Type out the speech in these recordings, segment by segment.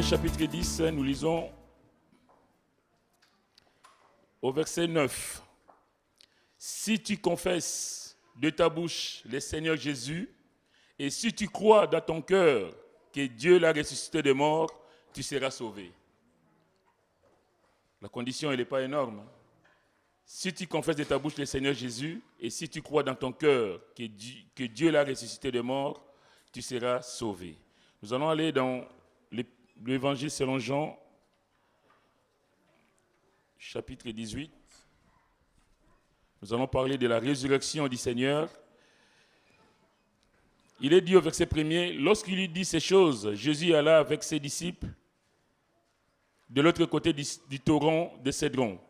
chapitre 10, nous lisons au verset 9. Si tu confesses de ta bouche le Seigneur Jésus, et si tu crois dans ton cœur que Dieu l'a ressuscité des morts, tu seras sauvé. La condition, elle n'est pas énorme. Si tu confesses de ta bouche le Seigneur Jésus, et si tu crois dans ton cœur que Dieu l'a ressuscité des morts, tu seras sauvé. Nous allons aller dans l'évangile selon Jean, chapitre 18. Nous allons parler de la résurrection du Seigneur. Il est dit au verset 1er, lorsqu'il lui dit ces choses, Jésus alla avec ses disciples de l'autre côté du torrent de Cédron,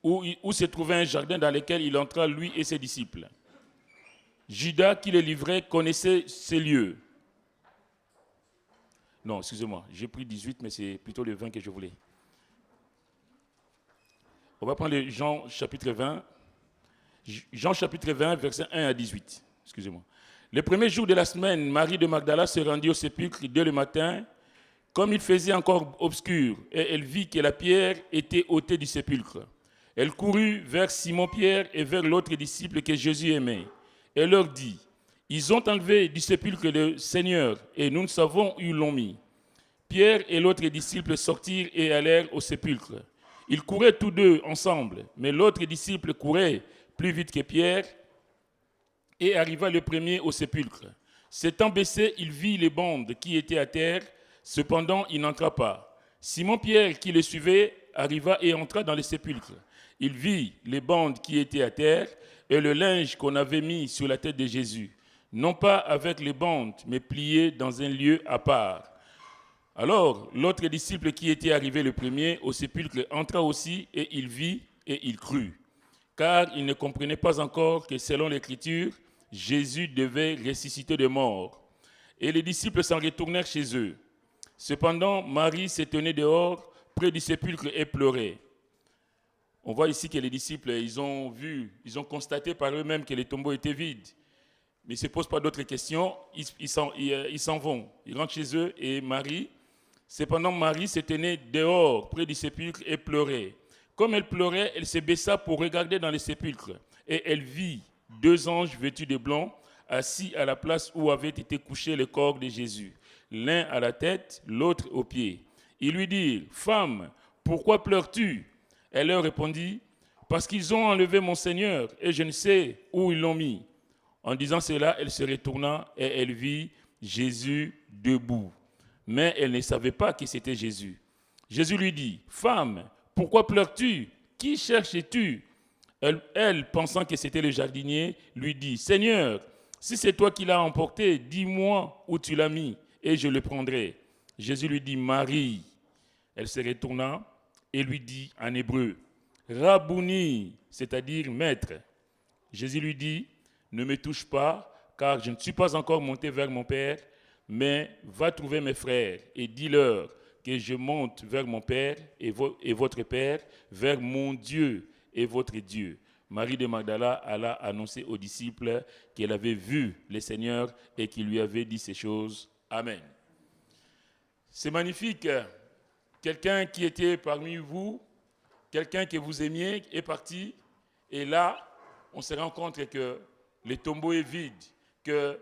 où se trouvait un jardin dans lequel il entra, lui et ses disciples. Judas, qui le livrait, connaissait ces lieux. Non, excusez-moi, j'ai pris 18, mais c'est plutôt le 20 que je voulais. On va prendre Jean chapitre 20. Jean chapitre 20, versets 1 à 18. Excusez-moi. Le premier jour de la semaine, Marie de Magdala se rendit au sépulcre dès le matin, comme il faisait encore obscur, et elle vit que la pierre était ôtée du sépulcre. Elle courut vers Simon-Pierre et vers l'autre disciple que Jésus aimait. Elle leur dit, « Ils ont enlevé du sépulcre le Seigneur, et nous ne savons où ils l'ont mis. » Pierre et l'autre disciple sortirent et allèrent au sépulcre. Ils couraient tous deux ensemble, mais l'autre disciple courait plus vite que Pierre et arriva le premier au sépulcre. S'étant baissé, il vit les bandes qui étaient à terre, cependant il n'entra pas. Simon-Pierre, qui le suivait, arriva et entra dans le sépulcre. Il vit les bandes qui étaient à terre et le linge qu'on avait mis sur la tête de Jésus, non pas avec les bandes, mais plié dans un lieu à part. Alors, l'autre disciple qui était arrivé le premier au sépulcre entra aussi et il vit et il crut, car il ne comprenait pas encore que selon l'Écriture, Jésus devait ressusciter des morts. Et les disciples s'en retournèrent chez eux. Cependant, Marie se tenait dehors, près du sépulcre et pleurait. On voit ici que les disciples, ils ont constaté par eux-mêmes que les tombeaux étaient vides. Mais ils ne se posent pas d'autres questions, ils s'en vont. Ils rentrent chez eux et cependant Marie se tenait dehors, près du sépulcre et pleurait. Comme elle pleurait, elle se baissa pour regarder dans le sépulcre. Et elle vit 2 anges vêtus de blanc, assis à la place où avait été couché le corps de Jésus, l'un à la tête, l'autre aux pieds. Ils lui dirent, « Femme, pourquoi pleures-tu » Elle leur répondit, « Parce qu'ils ont enlevé mon Seigneur, et je ne sais où ils l'ont mis. » En disant cela, elle se retourna et elle vit Jésus debout. Mais elle ne savait pas que c'était Jésus. Jésus lui dit, « Femme, pourquoi pleures-tu? Qui cherches-tu » Elle, pensant que c'était le jardinier, lui dit, « Seigneur, si c'est toi qui l'as emporté, dis-moi où tu l'as mis, et je le prendrai. » Jésus lui dit, « Marie. » Elle se retourna et lui dit en hébreu, « Rabouni », c'est-à-dire « maître ». Jésus lui dit, « Ne me touche pas, car je ne suis pas encore monté vers mon Père, mais va trouver mes frères et dis-leur que je monte vers mon Père et votre Père, vers mon Dieu et votre Dieu. » Marie de Magdala alla annoncer aux disciples qu'elle avait vu le Seigneur et qu'il lui avait dit ces choses. Amen. C'est magnifique. Quelqu'un qui était parmi vous, quelqu'un que vous aimiez est parti, et là, on se rend compte que le tombeau est vide, que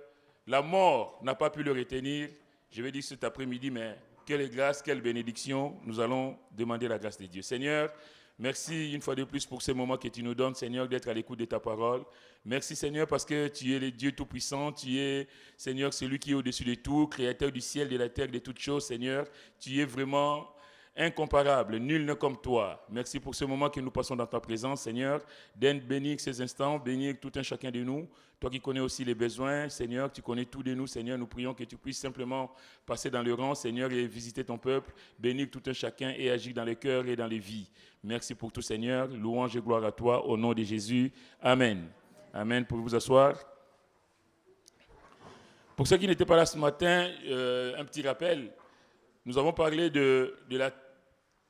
la mort n'a pas pu le retenir. Je vais dire cet après-midi, mais quelle grâce, quelle bénédiction. Nous allons demander la grâce de Dieu. Seigneur, merci une fois de plus pour ce moment que tu nous donnes, Seigneur, d'être à l'écoute de ta parole. Merci, Seigneur, parce que tu es le Dieu Tout-Puissant. Tu es, Seigneur, celui qui est au-dessus de tout, créateur du ciel, de la terre, de toutes choses, Seigneur. Tu es vraiment incomparable, nul n'est comme toi. Merci pour ce moment que nous passons dans ta présence, Seigneur. Bénir ces instants, bénir tout un chacun de nous. Toi qui connais aussi les besoins, Seigneur, tu connais tous de nous, Seigneur. Nous prions que tu puisses simplement passer dans le rang, Seigneur, et visiter ton peuple, bénir tout un chacun et agir dans les cœurs et dans les vies. Merci pour tout, Seigneur. Louange et gloire à toi, au nom de Jésus. Amen. Amen. Pouvez vous asseoir. Pour ceux qui n'étaient pas là ce matin, un petit rappel. Nous avons parlé de la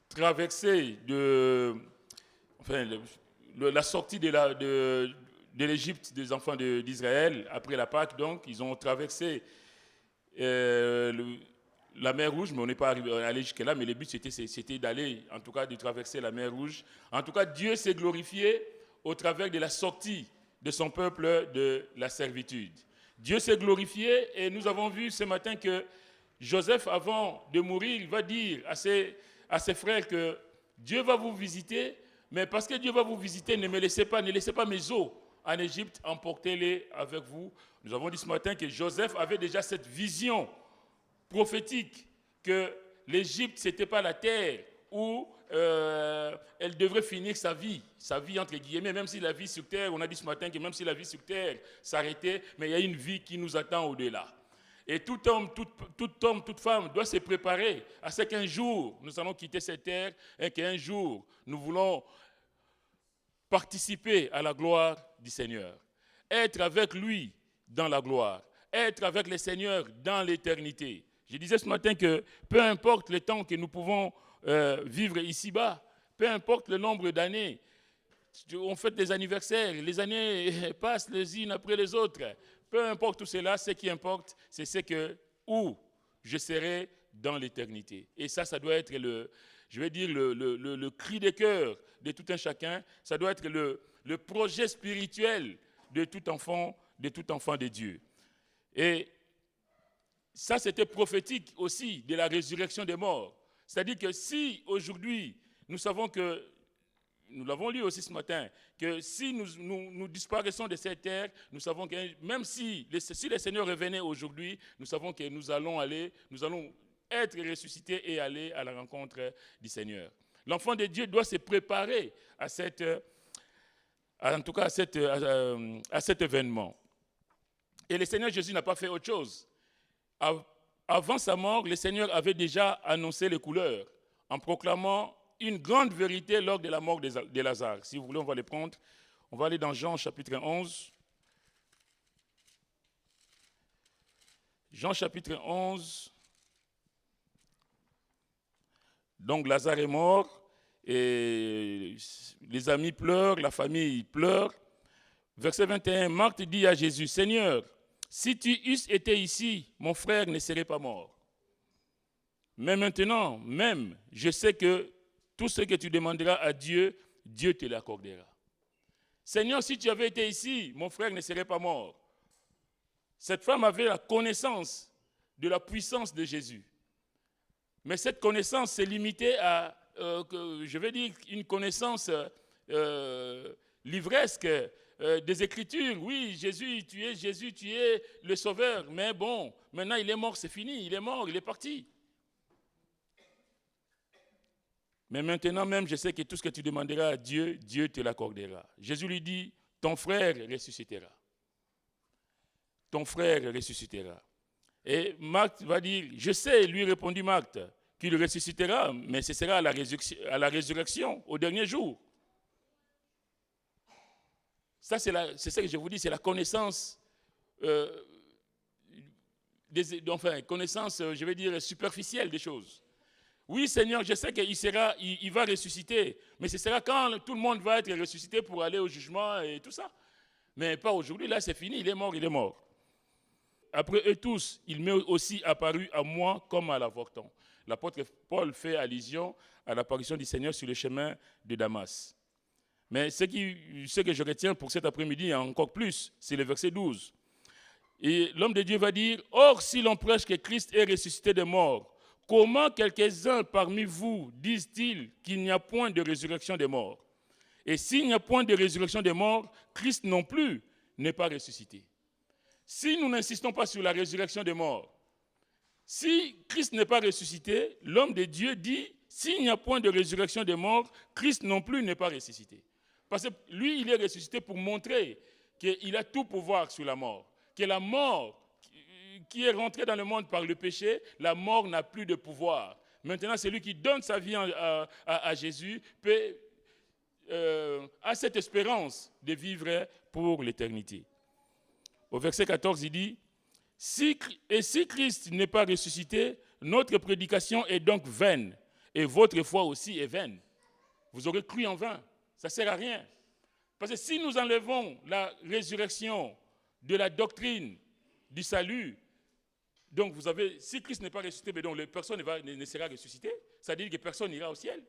traversée, la sortie de l'Égypte des enfants d'Israël après la Pâque. Donc, ils ont traversé la mer Rouge, mais on n'est pas allé jusque-là, mais le but c'était d'aller, en tout cas de traverser la mer Rouge. En tout cas, Dieu s'est glorifié au travers de la sortie de son peuple de la servitude. Dieu s'est glorifié et nous avons vu ce matin que Joseph, avant de mourir, il va dire à ses frères que Dieu va vous visiter, mais parce que Dieu va vous visiter, ne laissez pas mes os en Égypte, emportez-les avec vous. Nous avons dit ce matin que Joseph avait déjà cette vision prophétique que l'Égypte, ce n'était pas la terre où elle devrait finir sa vie entre guillemets, même si la vie sur terre, on a dit ce matin que même si la vie sur terre s'arrêtait, mais il y a une vie qui nous attend au-delà. Et tout homme, toute femme doit se préparer à ce qu'un jour, nous allons quitter cette terre et qu'un jour, nous voulons participer à la gloire du Seigneur. Être avec lui dans la gloire. Être avec le Seigneur dans l'éternité. Je disais ce matin que peu importe le temps que nous pouvons vivre ici-bas, peu importe le nombre d'années, on fête des anniversaires, les années passent les unes après les autres. Peu importe tout cela, ce qui importe, c'est ce que où je serai dans l'éternité. Et ça doit être le cri de cœur de tout un chacun. Ça doit être le projet spirituel de tout enfant de Dieu. Et ça, c'était prophétique aussi de la résurrection des morts. C'est-à-dire que si aujourd'hui, nous savons que, nous l'avons lu aussi ce matin, que si nous disparaissons de cette terre, nous savons que même si le Seigneur revenait aujourd'hui, nous savons que nous allons être ressuscités et aller à la rencontre du Seigneur. L'enfant de Dieu doit se préparer à cet événement. Et le Seigneur Jésus n'a pas fait autre chose. Avant sa mort, le Seigneur avait déjà annoncé les couleurs en proclamant une grande vérité lors de la mort de Lazare. Si vous voulez, on va les prendre. On va aller dans Jean chapitre 11. Jean chapitre 11. Donc Lazare est mort et les amis pleurent, la famille pleure. Verset 21, Marthe dit à Jésus, « Seigneur, si tu eusses été ici, mon frère ne serait pas mort. Mais maintenant, même, je sais que tout ce que tu demanderas à Dieu, Dieu te l'accordera. Seigneur, si tu avais été ici, mon frère ne serait pas mort. » Cette femme avait la connaissance de la puissance de Jésus. Mais cette connaissance s'est limitée à, une connaissance livresque des Écritures. Oui, Jésus, tu es le Sauveur. Mais bon, maintenant il est mort, c'est fini. Il est mort, il est parti. Mais maintenant même, je sais que tout ce que tu demanderas à Dieu, Dieu te l'accordera. Jésus lui dit, ton frère ressuscitera. Ton frère ressuscitera. Et Marthe va dire, je sais, lui répondit Marthe, qu'il ressuscitera, mais ce sera à la résurrection, au dernier jour. Ça, c'est ça que je vous dis, c'est la connaissance, superficielle des choses. Oui, Seigneur, je sais qu'il va ressusciter, mais ce sera quand tout le monde va être ressuscité pour aller au jugement et tout ça. Mais pas aujourd'hui, là c'est fini, il est mort. Après eux tous, il m'est aussi apparu à moi comme à l'avorton. L'apôtre Paul fait allusion à l'apparition du Seigneur sur le chemin de Damas. Mais ce que je retiens pour cet après-midi encore plus, c'est le verset 12. Et l'homme de Dieu va dire, « Or, si l'on prêche que Christ est ressuscité des morts, comment quelques-uns parmi vous disent-ils qu'il n'y a point de résurrection des morts? Et s'il n'y a point de résurrection des morts, Christ non plus n'est pas ressuscité. » Si nous n'insistons pas sur la résurrection des morts, si Christ n'est pas ressuscité, l'homme de Dieu dit, s'il n'y a point de résurrection des morts, Christ non plus n'est pas ressuscité. Parce que lui, il est ressuscité pour montrer qu'il a tout pouvoir sur la mort. Que la mort qui est rentrée dans le monde par le péché, la mort n'a plus de pouvoir. Maintenant, celui qui donne sa vie à Jésus a cette espérance de vivre pour l'éternité. Au verset 14, il dit, « Si Christ n'est pas ressuscité, notre prédication est donc vaine, et votre foi aussi est vaine. » Vous aurez cru en vain, ça ne sert à rien. Parce que si nous enlevons la résurrection de la doctrine du salut, Donc, vous avez, si Christ n'est pas ressuscité, mais donc personne ne sera ressuscité, ça veut dire que personne n'ira au ciel.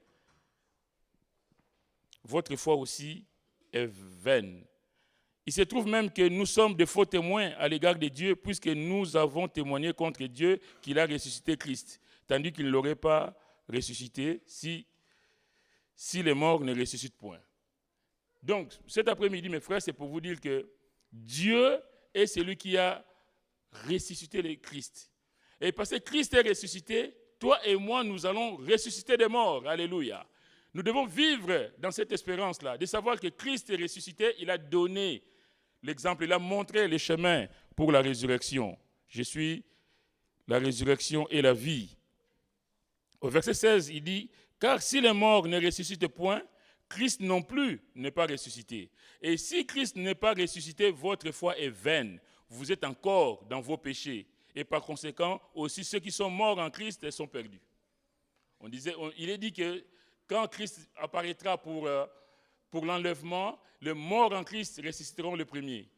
Votre foi aussi est vaine. Il se trouve même que nous sommes de faux témoins à l'égard de Dieu, puisque nous avons témoigné contre Dieu qu'il a ressuscité Christ, tandis qu'il ne l'aurait pas ressuscité si les morts ne ressuscitent point. Donc, cet après-midi, mes frères, c'est pour vous dire que Dieu est celui qui a ressuscité le Christ. Et parce que Christ est ressuscité, toi et moi, nous allons ressusciter des morts. Alléluia. Nous devons vivre dans cette espérance-là, de savoir que Christ est ressuscité, il a donné l'exemple, il a montré les chemins pour la résurrection. Je suis la résurrection et la vie. Au verset 16, il dit, « Car si les morts ne ressuscitent point, Christ non plus n'est pas ressuscité. Et si Christ n'est pas ressuscité, votre foi est vaine. Vous êtes encore dans vos péchés. Et par conséquent, aussi ceux qui sont morts en Christ sont perdus. » Il est dit que quand Christ apparaîtra pour l'enlèvement, les morts en Christ ressusciteront le premier.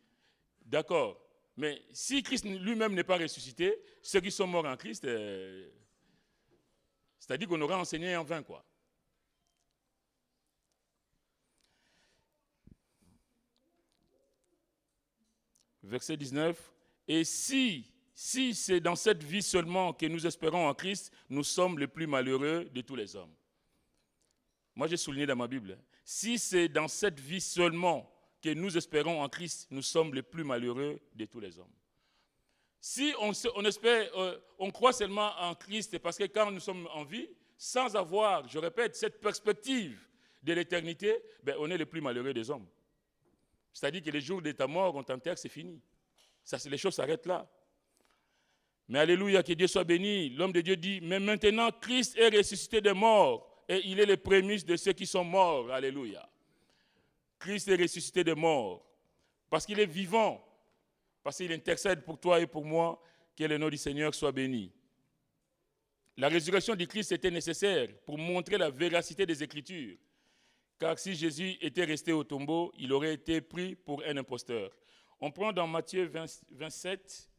D'accord. Mais si Christ lui-même n'est pas ressuscité, ceux qui sont morts en Christ, c'est-à-dire qu'on aura enseigné en vain, quoi. Verset 19. Et si c'est dans cette vie seulement que nous espérons en Christ, nous sommes les plus malheureux de tous les hommes. Moi, j'ai souligné dans ma Bible, si c'est dans cette vie seulement que nous espérons en Christ, nous sommes les plus malheureux de tous les hommes. Si on espère, on croit seulement en Christ, parce que quand nous sommes en vie, sans avoir, je répète, cette perspective de l'éternité, ben, on est les plus malheureux des hommes. C'est-à-dire que les jours de ta mort, on t'enterre, c'est fini. Les choses s'arrêtent là. Mais alléluia, que Dieu soit béni. L'homme de Dieu dit, mais maintenant, Christ est ressuscité des morts. Et il est les prémices de ceux qui sont morts. Alléluia. Christ est ressuscité des morts. Parce qu'il est vivant. Parce qu'il intercède pour toi et pour moi. Que le nom du Seigneur soit béni. La résurrection du Christ était nécessaire pour montrer la véracité des Écritures. Car si Jésus était resté au tombeau, il aurait été pris pour un imposteur. On prend dans Matthieu 27.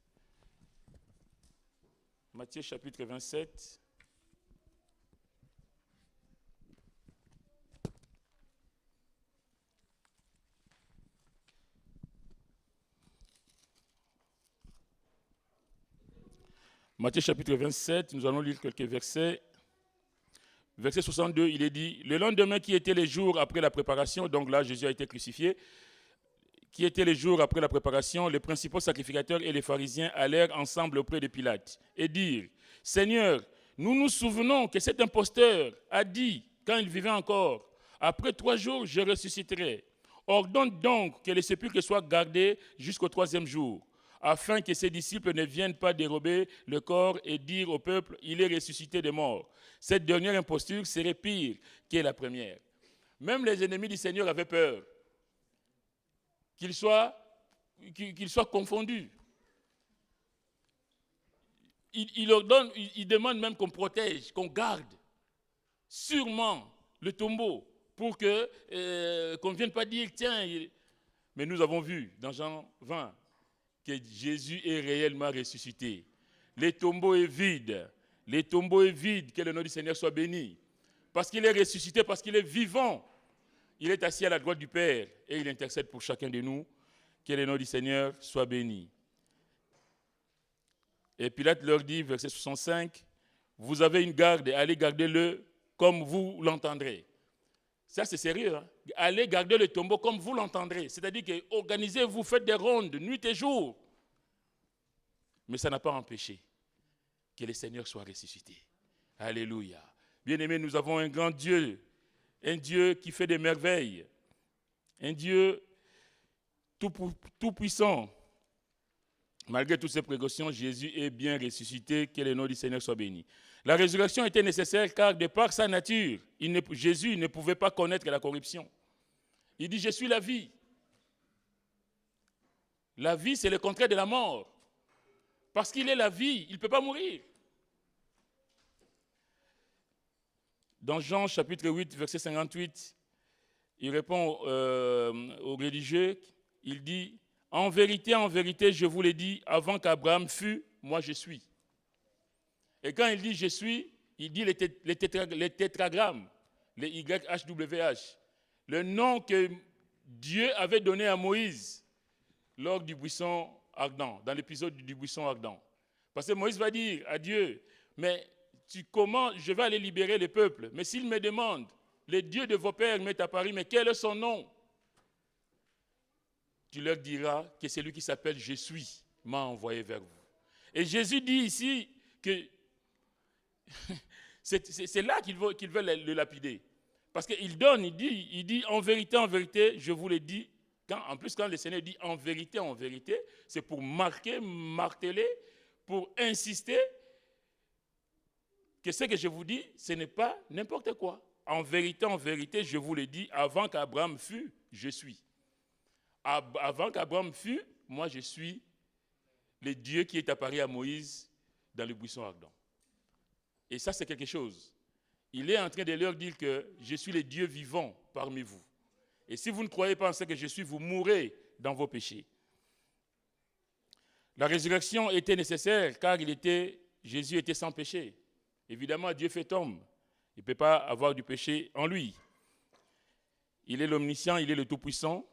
Matthieu chapitre 27. Matthieu chapitre 27, nous allons lire quelques versets. Verset 62, il est dit, le lendemain qui était les jours après la préparation, donc là Jésus a été crucifié, qui était les jours après la préparation, les principaux sacrificateurs et les pharisiens allèrent ensemble auprès de Pilate et dirent, Seigneur, nous nous souvenons que cet imposteur a dit, quand il vivait encore, après 3 jours je ressusciterai. Ordonne donc que les sépulcres soient gardés jusqu'au 3e jour, afin que ses disciples ne viennent pas dérober le corps et dire au peuple, il est ressuscité des morts. Cette dernière imposture serait pire que la première. Même les ennemis du Seigneur avaient peur qu'ils soient confondus. Il demande même qu'on protège, qu'on garde sûrement le tombeau pour qu'on ne vienne pas dire, tiens, mais nous avons vu dans Jean 20 que Jésus est réellement ressuscité. Le tombeau est vide. Le tombeau est vide. Que le nom du Seigneur soit béni. Parce qu'il est ressuscité, parce qu'il est vivant. Il est assis à la droite du Père et il intercède pour chacun de nous. Que le nom du Seigneur soit béni. Et Pilate leur dit, verset 65, vous avez une garde, allez garder-le comme vous l'entendrez. Ça, c'est sérieux. Hein? Allez garder le tombeau comme vous l'entendrez. C'est-à-dire que organisez-vous, faites des rondes, nuit et jour. Mais ça n'a pas empêché que le Seigneur soit ressuscité. Alléluia. Bien-aimés, nous avons un grand Dieu, un Dieu qui fait des merveilles, un Dieu tout-puissant. Malgré toutes ces précautions, Jésus est bien ressuscité, que le nom du Seigneur soit béni. La résurrection était nécessaire car de par sa nature, Jésus ne pouvait pas connaître la corruption. Il dit, je suis la vie. La vie, c'est le contraire de la mort. Parce qu'il est la vie, il ne peut pas mourir. Dans Jean chapitre 8, verset 58, il répond aux religieux, il dit, en vérité, je vous l'ai dit, avant qu'Abraham fût, moi je suis. Et quand il dit je suis, il dit les tétragrammes, les YHWH. Le nom que Dieu avait donné à Moïse lors du buisson ardent, dans l'épisode du buisson ardent. Parce que Moïse va dire à Dieu, mais comment je vais aller libérer le peuple? Mais s'il me demande, le Dieu de vos pères m'est apparu, mais quel est son nom? Tu leur diras que c'est lui qui s'appelle Je suis, m'a envoyé vers vous. Et Jésus dit ici que c'est là qu'il veut le lapider. Parce qu'il donne, il dit en vérité, je vous le dis. En plus, quand le Seigneur dit en vérité, c'est pour marteler, pour insister que ce que je vous dis, ce n'est pas n'importe quoi. En vérité, je vous le dis, avant qu'Abraham fût, je suis. Avant qu'Abraham fût, moi je suis le Dieu qui est apparu à Moïse dans le buisson ardent. Et ça, c'est quelque chose. Il est en train de leur dire que je suis le Dieu vivant parmi vous. Et si vous ne croyez pas en ce que je suis, vous mourrez dans vos péchés. La résurrection était nécessaire car Jésus était sans péché. Évidemment, Dieu fait homme. Il ne peut pas avoir du péché en lui. Il est l'omniscient, il est le tout-puissant.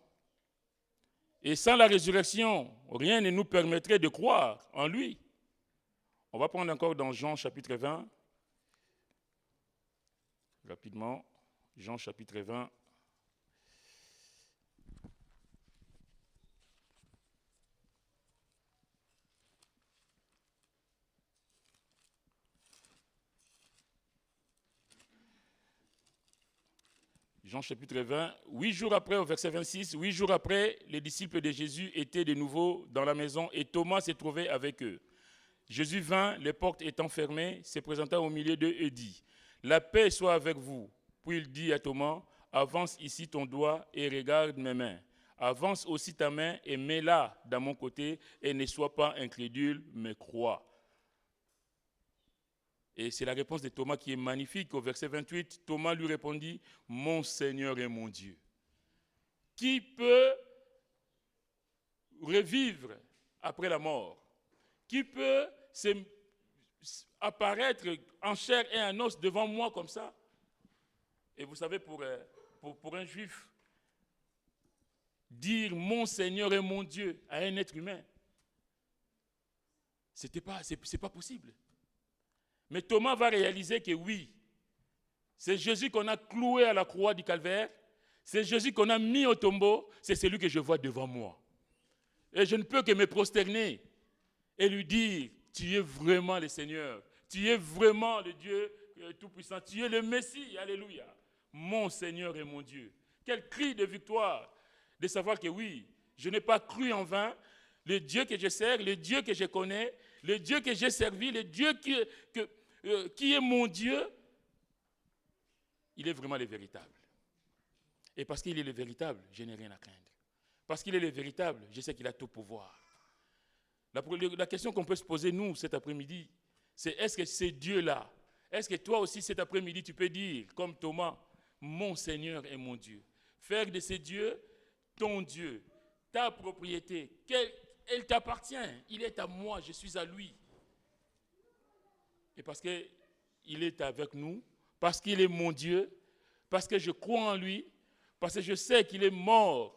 Et sans la résurrection, rien ne nous permettrait de croire en lui. On va prendre encore dans Jean chapitre 20. Rapidement, Jean chapitre 20. Jean chapitre 20, 8 jours après, au verset 26, 8 jours après, les disciples de Jésus étaient de nouveau dans la maison et Thomas s'est trouvé avec eux. Jésus vint, les portes étant fermées, se présenta au milieu d'eux et dit, « La paix soit avec vous. » Puis il dit à Thomas, « Avance ici ton doigt et regarde mes mains. Avance aussi ta main et mets-la dans mon côté et ne sois pas incrédule, mais crois. » Et c'est la réponse de Thomas qui est magnifique. Au verset 28, Thomas lui répondit, « Mon Seigneur et mon Dieu. » Qui peut revivre après la mort? Qui peut apparaître en chair et en os devant moi comme ça? Et vous savez, pour un juif, dire « Mon Seigneur et mon Dieu » à un être humain, c'est pas possible. Mais Thomas va réaliser que oui, c'est Jésus qu'on a cloué à la croix du calvaire, c'est Jésus qu'on a mis au tombeau, c'est celui que je vois devant moi. Et je ne peux que me prosterner et lui dire, tu es vraiment le Seigneur, tu es vraiment le Dieu Tout-Puissant, tu es le Messie, alléluia, mon Seigneur et mon Dieu. Quel cri de victoire de savoir que oui, je n'ai pas cru en vain, le Dieu que je sers, le Dieu que je connais, le Dieu que j'ai servi, le Dieu qui est mon Dieu, il est vraiment le véritable. Et parce qu'il est le véritable, je n'ai rien à craindre. Parce qu'il est le véritable, je sais qu'il a tout pouvoir. La question qu'on peut se poser, nous, cet après-midi, c'est est-ce que c'est Dieu-là, est-ce que toi aussi, cet après-midi, tu peux dire, comme Thomas, mon Seigneur et mon Dieu, faire de ces dieux ton Dieu, ta propriété, elle t'appartient, il est à moi, je suis à lui. Et parce qu'il est avec nous, parce qu'il est mon Dieu, parce que je crois en lui, parce que je sais qu'il est mort,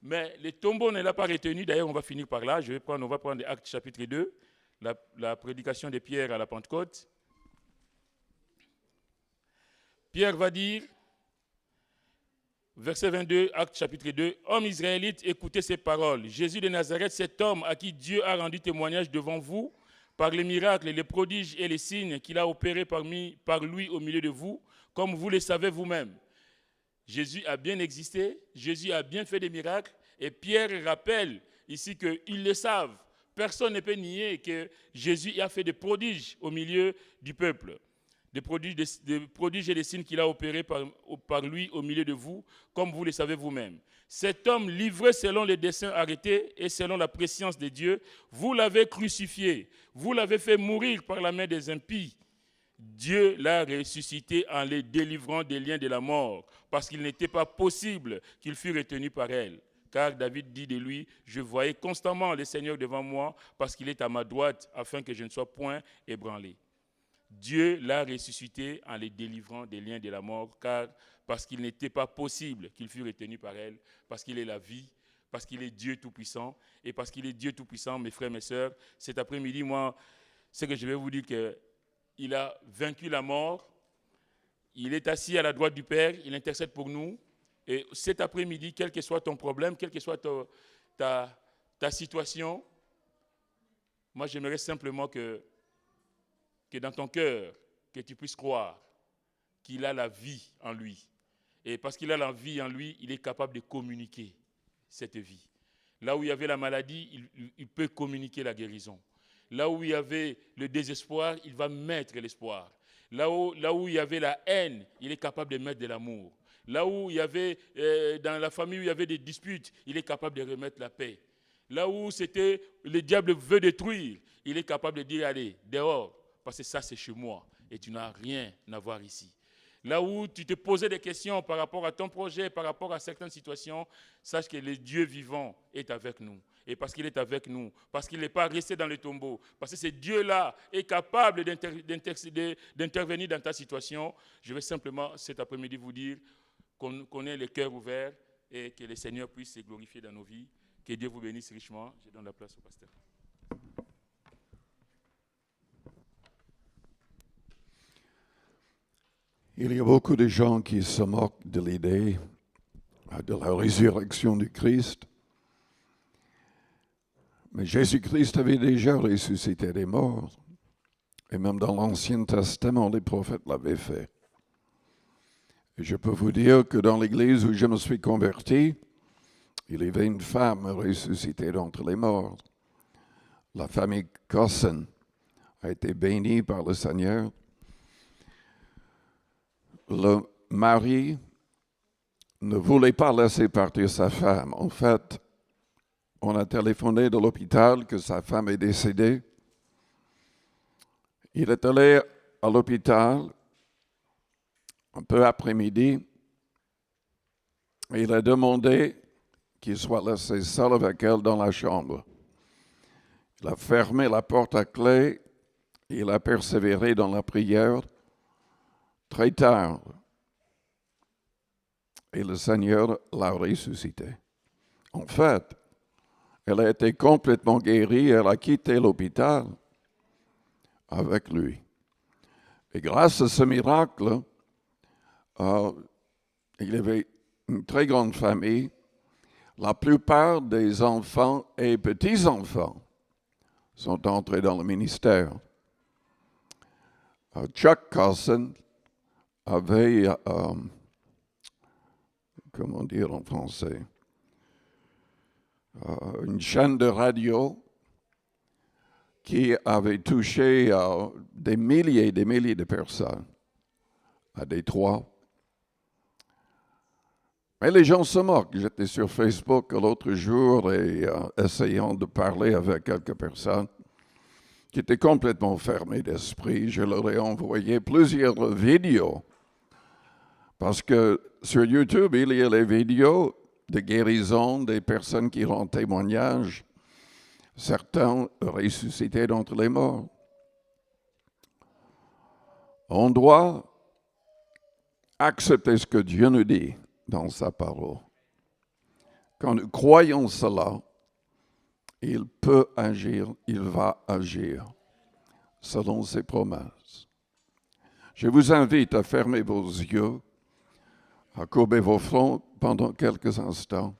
mais le tombeau ne l'a pas retenu. D'ailleurs, on va finir par là. On va prendre Actes chapitre 2, la prédication de Pierre à la Pentecôte. Pierre va dire, verset 22, Actes chapitre 2, « Hommes israélites, écoutez ces paroles. Jésus de Nazareth, cet homme à qui Dieu a rendu témoignage devant vous, par les miracles, les prodiges et les signes qu'il a opérés par lui au milieu de vous, comme vous le savez vous-même. » Jésus a bien existé, Jésus a bien fait des miracles, et Pierre rappelle ici qu'ils le savent. Personne ne peut nier que Jésus a fait des prodiges au milieu du peuple. Des prodiges et des signes qu'il a opérés par lui au milieu de vous, comme vous le savez vous-même. Cet homme livré selon les desseins arrêtés et selon la prescience de Dieu, vous l'avez crucifié, vous l'avez fait mourir par la main des impies. Dieu l'a ressuscité en les délivrant des liens de la mort, parce qu'il n'était pas possible qu'il fût retenu par elle. Car David dit de lui, je voyais constamment le Seigneur devant moi, parce qu'il est à ma droite, afin que je ne sois point ébranlé. Dieu l'a ressuscité en les délivrant des liens de la mort, parce qu'il n'était pas possible qu'il fût retenu par elle, parce qu'il est la vie, parce qu'il est Dieu Tout-Puissant. Et parce qu'il est Dieu Tout-Puissant, mes frères, mes sœurs, cet après-midi, moi, ce que je vais vous dire, qu'il a vaincu la mort, il est assis à la droite du Père, il intercède pour nous. Et cet après-midi, quel que soit ton problème, quelle que soit ta situation, moi, j'aimerais simplement que dans ton cœur, que tu puisses croire qu'il a la vie en lui. Et parce qu'il a la vie en lui, il est capable de communiquer cette vie. Là où il y avait la maladie, il peut communiquer la guérison. Là où il y avait le désespoir, il va mettre l'espoir. Là où il y avait la haine, il est capable de mettre de l'amour. Là où il y avait, dans la famille où il y avait des disputes, il est capable de remettre la paix. Là où c'était le diable veut détruire, il est capable de dire, allez, dehors, parce que ça c'est chez moi et tu n'as rien à voir ici. Là où tu te posais des questions par rapport à ton projet, par rapport à certaines situations, sache que le Dieu vivant est avec nous. Et parce qu'il est avec nous, parce qu'il n'est pas resté dans le tombeau, parce que ce Dieu-là est capable d'intervenir dans ta situation, je vais simplement cet après-midi vous dire qu'on ait le cœur ouvert et que le Seigneur puisse se glorifier dans nos vies. Que Dieu vous bénisse richement. Je donne la place au pasteur. Il y a beaucoup de gens qui se moquent de l'idée de la résurrection du Christ. Mais Jésus-Christ avait déjà ressuscité des morts. Et même dans l'Ancien Testament, les prophètes l'avaient fait. Et je peux vous dire que dans l'église où je me suis converti, il y avait une femme ressuscitée d'entre les morts. La famille Cosson a été bénie par le Seigneur. Le mari ne voulait pas laisser partir sa femme. En fait, on a téléphoné de l'hôpital que sa femme est décédée. Il est allé à l'hôpital un peu après-midi et il a demandé qu'il soit laissé seul avec elle dans la chambre. Il a fermé la porte à clé et il a persévéré dans la prière très tard. Et le Seigneur l'a ressuscité. En fait, elle a été complètement guérie, elle a quitté l'hôpital avec lui. Et grâce à ce miracle, il y avait une très grande famille. La plupart des enfants et petits-enfants sont entrés dans le ministère. Chuck Carson avait, comment dire en français, une chaîne de radio qui avait touché des milliers et des milliers de personnes à Détroit. Mais les gens se moquent. J'étais sur Facebook l'autre jour et essayant de parler avec quelques personnes qui étaient complètement fermées d'esprit. Je leur ai envoyé plusieurs vidéos parce que sur YouTube, il y a les vidéos de guérison des personnes qui rendent témoignage, certains ressuscités d'entre les morts. On doit accepter ce que Dieu nous dit dans sa parole. Quand nous croyons cela, il peut agir, il va agir selon ses promesses. Je vous invite à fermer vos yeux, à courber vos fronts pendant quelques instants.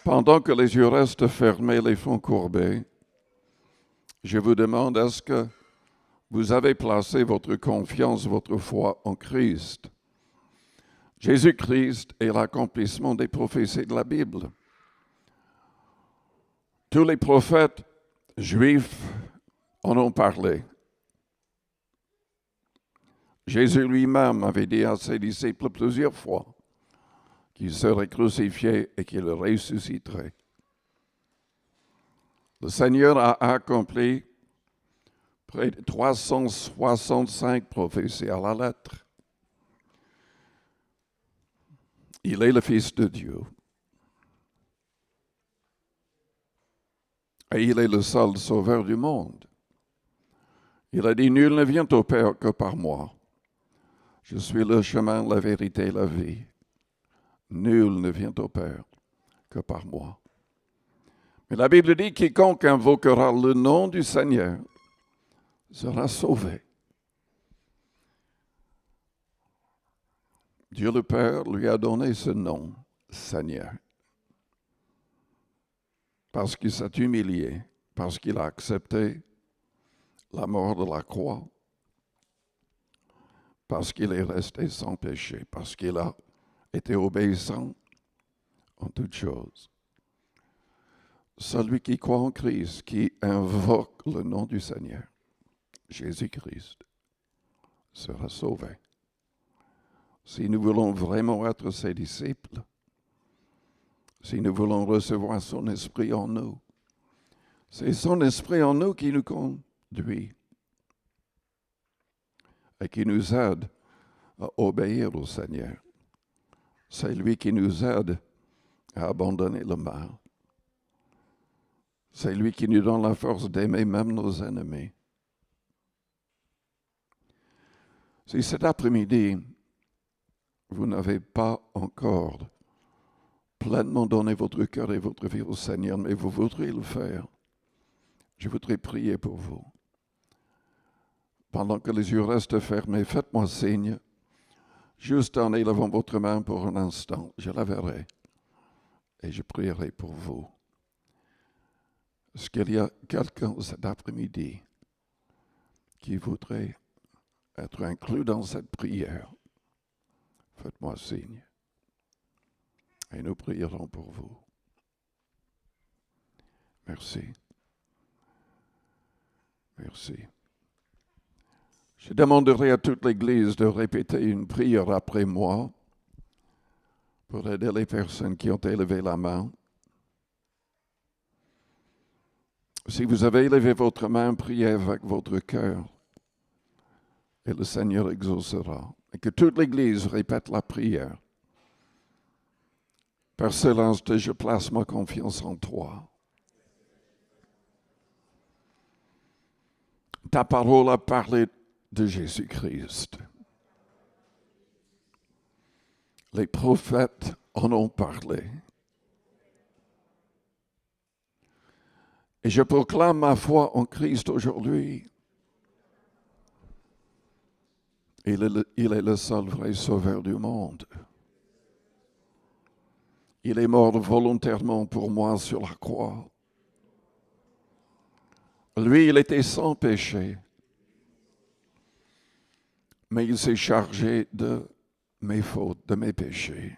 Pendant que les yeux restent fermés, les fronts courbés, je vous demande, est-ce que vous avez placé votre confiance, votre foi en Christ? Jésus-Christ est l'accomplissement des prophéties de la Bible. Tous les prophètes juifs en ont parlé. Jésus lui-même avait dit à ses disciples plusieurs fois qu'il serait crucifié et qu'il ressusciterait. Le Seigneur a accompli près de 365 prophéties à la lettre. Il est le Fils de Dieu. Et il est le seul sauveur du monde. Il a dit, nul ne vient au Père que par moi. Je suis le chemin, la vérité et la vie. Nul ne vient au Père que par moi. Mais la Bible dit, quiconque invoquera le nom du Seigneur sera sauvé. Dieu le Père lui a donné ce nom, Seigneur, parce qu'il s'est humilié, parce qu'il a accepté la mort de la croix, parce qu'il est resté sans péché, parce qu'il a été obéissant en toutes choses. Celui qui croit en Christ, qui invoque le nom du Seigneur, Jésus-Christ, sera sauvé. Si nous voulons vraiment être ses disciples, si nous voulons recevoir son esprit en nous, c'est son esprit en nous qui nous conduit et qui nous aide à obéir au Seigneur. C'est lui qui nous aide à abandonner le mal. C'est lui qui nous donne la force d'aimer même nos ennemis. Si cet après-midi, vous n'avez pas encore pleinement donné votre cœur et votre vie au Seigneur, mais vous voudriez le faire, je voudrais prier pour vous. Pendant que les yeux restent fermés, faites-moi signe, juste en élevant votre main pour un instant. Je la verrai et je prierai pour vous. Est-ce qu'il y a quelqu'un cet après-midi qui voudrait être inclus dans cette prière? Faites-moi signe et nous prierons pour vous. Merci. Merci. Je demanderai à toute l'Église de répéter une prière après moi pour aider les personnes qui ont élevé la main. Si vous avez élevé votre main, priez avec votre cœur et le Seigneur exaucera. Et que toute l'Église répète la prière. Père céleste, je place ma confiance en toi. Ta parole a parlé de Jésus-Christ. Les prophètes en ont parlé. Et je proclame ma foi en Christ aujourd'hui. Il est le seul vrai sauveur du monde. Il est mort volontairement pour moi sur la croix. Lui, il était sans péché. Mais il s'est chargé de mes fautes, de mes péchés.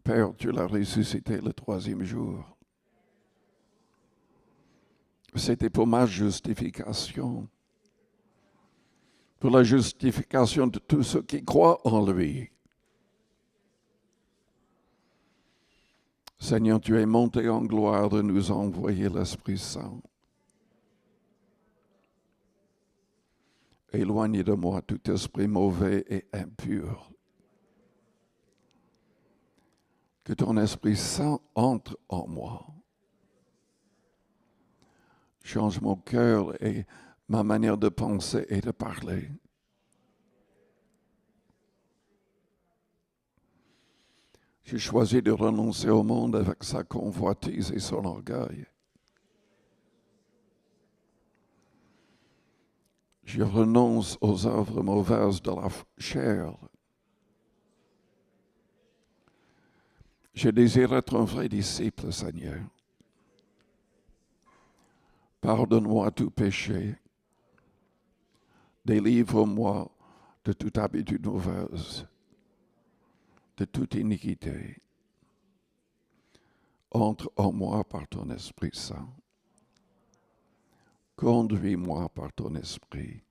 Père, tu l'as ressuscité le 3e jour. C'était pour ma justification. Pour la justification de tous ceux qui croient en lui. Seigneur, tu es monté en gloire de nous envoyer l'Esprit Saint. Éloigne de moi tout esprit mauvais et impur. Que ton Esprit Saint entre en moi. Change mon cœur et ma manière de penser et de parler. J'ai choisi de renoncer au monde avec sa convoitise et son orgueil. Je renonce aux œuvres mauvaises de la chair. Je désire être un vrai disciple, Seigneur. Pardonne-moi tout péché. Délivre-moi de toute habitude mauvaise, de toute iniquité. Entre en moi par ton Esprit Saint. Conduis-moi par ton Esprit.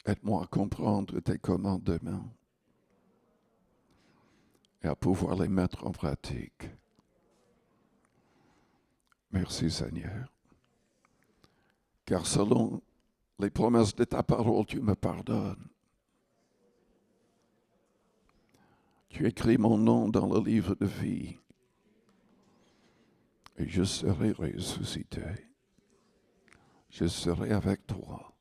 Aide-moi à comprendre tes commandements et à pouvoir les mettre en pratique. Merci Seigneur. Car selon les promesses de ta parole, tu me pardonnes. Tu écris mon nom dans le livre de vie. et je serai ressuscité. Je serai avec toi.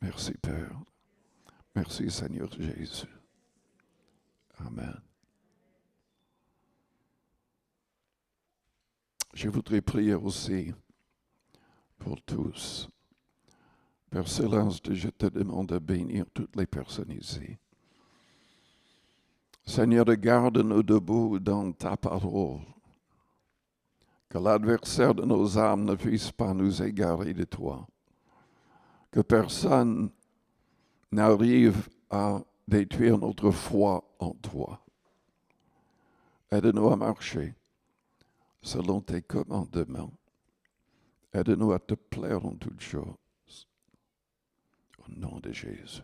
Merci Père. Merci Seigneur Jésus. Amen. Je voudrais prier aussi pour tous. Père Céleste, je te demande de bénir toutes les personnes ici. Seigneur, garde-nous debout dans ta parole. Que l'adversaire de nos âmes ne puisse pas nous égarer de toi. Que personne n'arrive à détruire notre foi en toi. Aide-nous à marcher selon tes commandements. Aide-nous à te plaire en toutes choses. Au nom de Jésus.